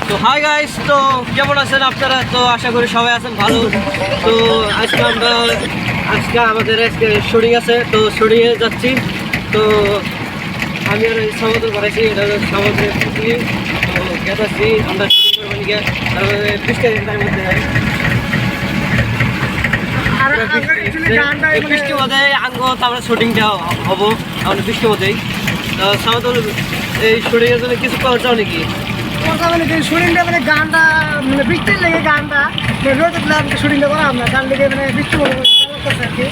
তো hi guys, তো কেমন আছেন আপনারা? তো আশা করি সবাই আছেন ভালো। তো আজকে আমাদের শুটিং আছে, তো শুটিংয়ে যাচ্ছি। তো আমি আর এই সমুদ্র বাড়াইছি, এটা হলো সমুদ্রের পুকুরি। তো গেছি আমরা শুটিং করবো নিকে, তারপরে 20 মধ্যে বৃষ্টির মধ্যে আঙ্গ তারপরে শুটিংটা হবো। আমাদের বৃষ্টির মধ্যেই তো সমুদ্র এই শুটিংয়ের জন্য কিছু করা যাও নাকি? শুটিংটা মানে গানটা মানে বৃষ্টির লেগে গানটা রোদে শুটিংটা করা আমরা গান লেগে মানে বৃষ্টি করতেছে আর কি।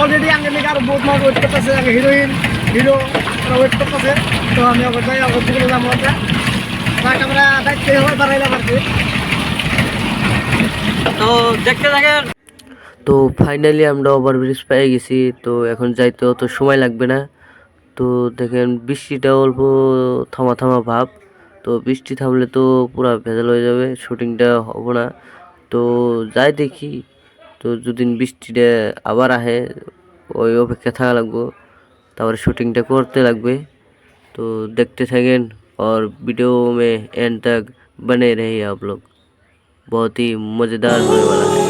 অলরেডি আগে লেগে আরো বহুত মানুষ ওয়েট করতেছে, আগে হিরোইন হিরো ওয়েট করতেছে। তো আমি আবার যাই আবার দিকে যাবো আমরা বাট আমরা দায়িত্ব হয়ে বাড়াইলাম আর কি। তো দেখতে থাকেন। তো ফাইনালি আমরা ওভারব্রিজ পেয়ে গেছি। তো এখন যাইতে অত সময় লাগবে না। তো দেখেন বৃষ্টিটা অল্প থামা থামা ভাব। তো বৃষ্টি থামলে তো পুরো ভেজাল হয়ে যাবে, শুটিংটা হবো না। তো যাই দেখি, তো যদি বৃষ্টিটা আবার আহে ওই অপেক্ষা থাকা লাগবো, তারপরে শুটিংটা করতে লাগবে। तो देखते থাকেন और वीडियो में एंड तक बने रहिए आप लोग, बहुत ही मज़ेदार होने वाला है।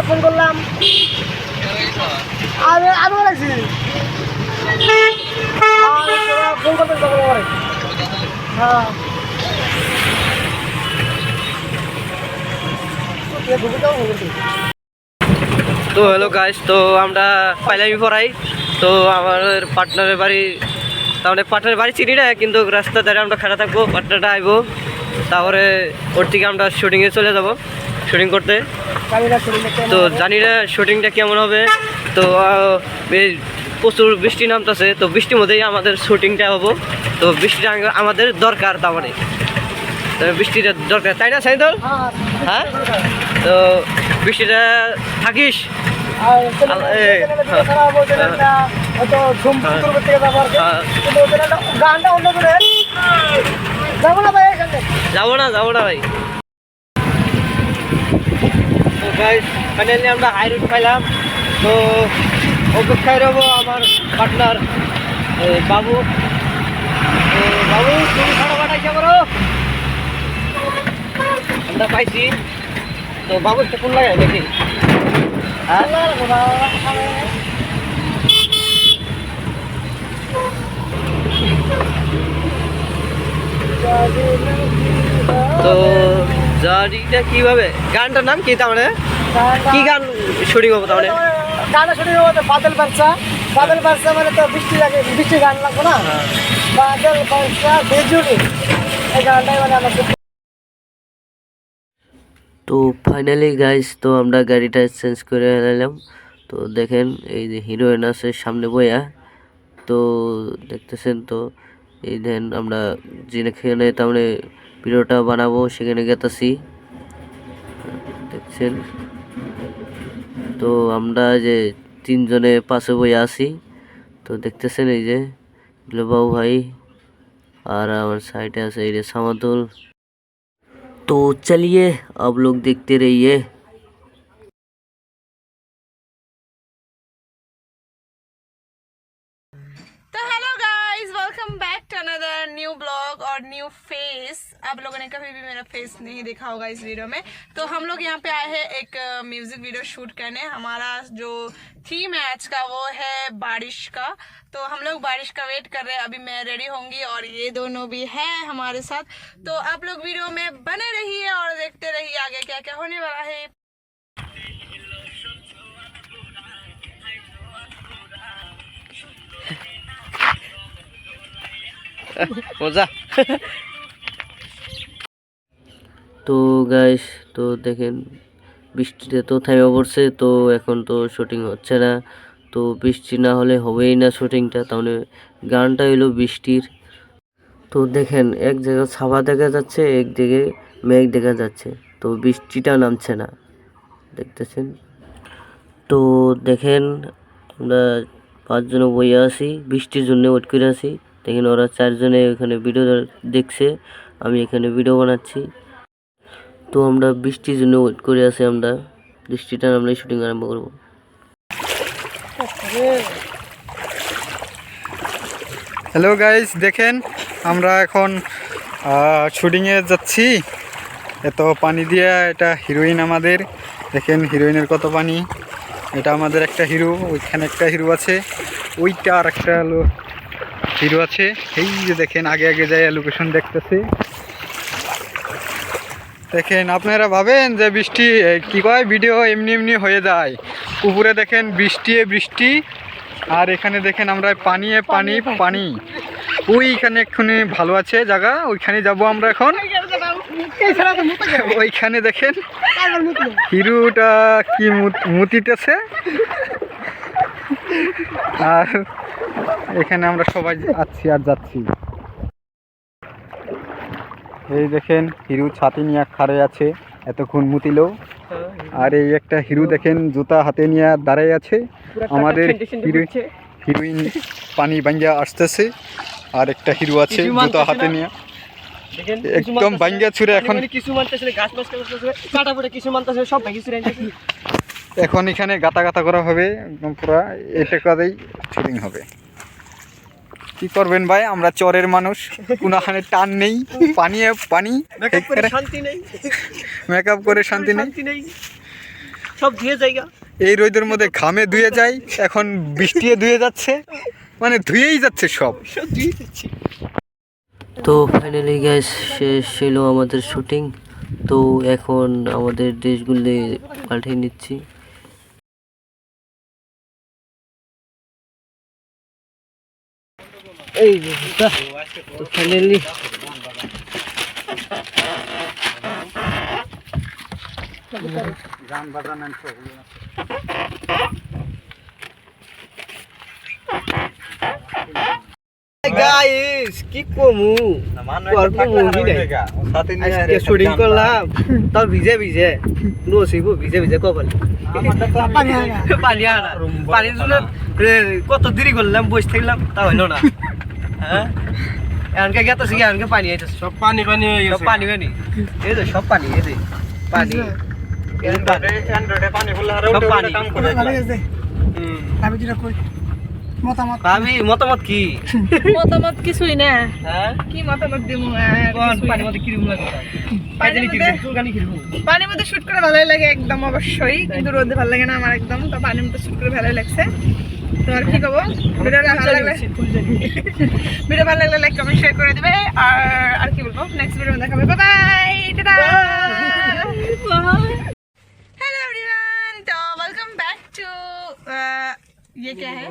ফোন করলাম আমি বলেছি ফোন করতে হ্যাঁ তো হ্যালো গাইস, তো আমরা পাইলামি পড়াই। তো আমার পার্টনারের বাড়ি, তাহলে পার্টনারের বাড়ি চিনি না, কিন্তু রাস্তা ধারে আমরা খাড়া থাকবো, পার্টনারটা আইবো, তারপরে ওর থেকে আমরা শুটিংয়ে চলে যাব শুটিং করতে। তো জানি না শুটিংটা কেমন হবে। তো এই প্রচুর বৃষ্টি নামতেছে, তো বৃষ্টির মধ্যেই আমাদের শুটিংটা হবো। তো বৃষ্টিটা আমাদের দরকার, তার মানে বৃষ্টিটা দরকার, তাই না সাইদুল? হ্যাঁ, তো বৃষ্টিটা থাকিস। যাবো না ভাই। তো গাইস ফাইনালি আমরা হাই রোড পাইলাম। তো অপেক্ষায় রবো আমার পার্টনার বাবু। তো বাবু তুমি খারাপ বাটাইছে করো, আমরা পাইছি। তো বাবু একটা কোন লাগাই দেখি। তো জারিটা কিভাবে, গানটার নাম কি তাহলে, কি গান শুটিং হবো তাহলে? গানটা শুটিং হবো বাদল বাদশা। বাদল বাদশা মানে তো বৃষ্টি লাগে, বৃষ্টির গান লাগবো না। বাদল বাদশা বেজুড়ি এই গানটাই মানে আমরা। তো ফাইনালি গাইস, তো আমরা গাড়িটা চেঞ্জ করে নিলাম। তো দেখেন এই যে হিরোইন আছে সামনে বইয়া, তো দেখতেছেন। তো এই দেন আমরা যেখানে তার মানে ভিডিওটা বানাবো সেখানে গেতাছি, দেখছেন। তো আমরা যে তিনজনে পাশে বইয়া আছি, তো দেখতেছেন এই যে বাবু ভাই, আর আমার সাইডে আছে এই যে সামাদুল। तो चलिए आप लोग देखते रहिए। तो hello guys, welcome back to another new blog और न्यू फेस। आप लोगों ने कभी भी मेरा फेस नहीं देखा होगा इस वीडियो में। तो हम लोग यहाँ पे आए हैं एक म्यूजिक वीडियो शूट करने। हमारा जो थीम है आज का वो है बारिश का। तो हम लोग बारिश का वेट कर रहे हैं। अभी मैं रेडी होंगी और ये दोनों भी हैं हमारे साथ। तो आप लोग वीडियो में बने रहिए और देखते रहिए आगे क्या क्या होने वाला है। মজা। তো গাইস, তো দেখেন বৃষ্টিতে তো থেমে পড়ছে। তো এখন তো শুটিং হচ্ছে না। তো বৃষ্টি না হলে হবেই না শুটিংটা, তাহলে গানটা হইলো বৃষ্টির। তো দেখেন এক জায়গায় ছাওয়া দেখা যাচ্ছে, এক দিকে মেঘ দেখা যাচ্ছে, তো বৃষ্টিটা নামছে না, দেখতেছেন। তো দেখেন আমরা পাঁচজনে বইয়া আছি, বৃষ্টির জন্য ওয়েট করে আছি। দেখেন ওরা চারজনে ওখানে ভিডিও দেখছে, আমি এখানে ভিডিও বানাচ্ছি। তো আমরা বৃষ্টির জন্য ওয়েট করে আছি, আমরা বৃষ্টিটা আমরা শুটিং আরম্ভ করবো। হ্যালো গাইস, দেখেন আমরা এখন শুটিংয়ে যাচ্ছি। এত পানি দিয়ে, এটা হিরোইন আমাদের, দেখেন হিরোইনের কত পানি। এটা আমাদের একটা হিরো, ওইখানে একটা হিরো আছে, ওইটা আর একটা হিরো আছে। এই যে দেখেন আগে আগে যায় লোকেশন দেখতেছে। দেখেন আপনারা ভাবেন যে বৃষ্টি কি কয় ভিডিও এমনি এমনি হয়ে যায়, উপরে দেখেন বৃষ্টি আর এখানে দেখেন আমরা পানি পানি। ওইখানে এক্ষুনি ভালো আছে জায়গা, ওইখানে যাব আমরা এখন। ওইখানে দেখেন হিরোটা কি মুতিতেছে, আর এখানে আমরা সবাই আছি আর যাচ্ছি। এই দেখেন হিরো ছাতি নিয়ে খাড়ে আছে, এতক্ষণ মুতিল। আর এই একটা হিরো দেখেন জুতা হাতে নিয়ে দাঁড়ায় আছে। আমাদের হিরোইন পানি ভাঙ্গা আসতেছে, আর একটা হিরো আছে জুতা হাতে নিয়ে একদম ভাঙ্গা ছুড়ে। এখন এখন এখানে গাতা করা হবে একদম পুরা, এটা করেই শুটিং হবে। কি করবেন ভাই, আমরা চরের মানুষ, কোনোখানে টান নেই, পানি মেকআপ করে শান্তি নেই, সব ধুয়ে জায়গা এই রোদের মধ্যে ঘামে ধুয়ে যায়, এখন বৃষ্টি ধুয়ে যাচ্ছে, মানে ধুয়েই যাচ্ছে সব। তো ফাইনালি গাইস শেষ ছিল আমাদের শুটিং। তো এখন আমাদের ড্রেসগুলো পাল্টে নিচ্ছি। এই তো ফাইনালি গাইস কি কমু শুটিং করলাম, তাও ভিজে নসিব ভিজে কপাল পানি আনা, পানির জন্য কত দেরি করলাম, বসে থাকলাম, তা হইলো না। হ্যাঁ এমনকে গেতেছি, এমনকে পানি আইতেছে, সব পানি সব পানি এই তো সব পানি, এই যে পানি সব পানি। মতামত কি? মতামত কিছুই না, হ্যাঁ কি মতামত দিব? পানির মধ্যে কিরকম লাগে? পানির মধ্যে শুট করে ভালোই লাগে একদম অবশ্যই, কিন্তু রোদে ভালো লাগে না আমার একদম। তো পানির মধ্যে শুট করে ভালোই লাগছে। তো আর কি করবো, ভিডিওটা ভালো লাগলে লাইক কমেন্ট শেয়ার করে দিবে। আর কি বলবো, নেক্সট ভিডিও দেখাবে। Bye bye, tata. Hello everyone, तो वेलकम बैक टू ये क्या है?